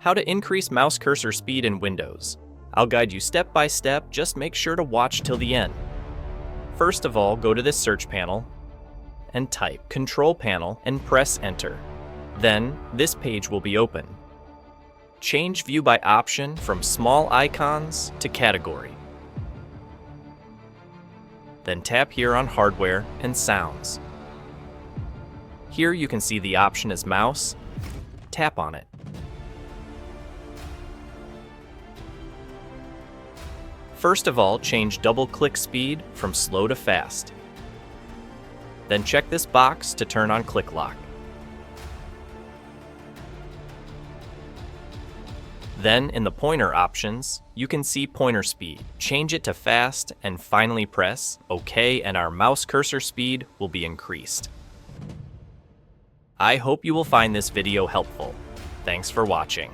How to increase mouse cursor speed in Windows. I'll guide you step by step, just make sure to watch till the end. First of all, go to this search panel and type Control Panel and press Enter. Then, this page will be open. Change view by option from small icons to category. Then tap here on Hardware and Sounds. Here you can see the option as mouse. Tap on it. First of all, change double-click speed from slow to fast. Then check this box to turn on Click Lock. Then, in the pointer options, you can see pointer speed. Change it to fast and finally press OK, and our mouse cursor speed will be increased. I hope you will find this video helpful. Thanks for watching.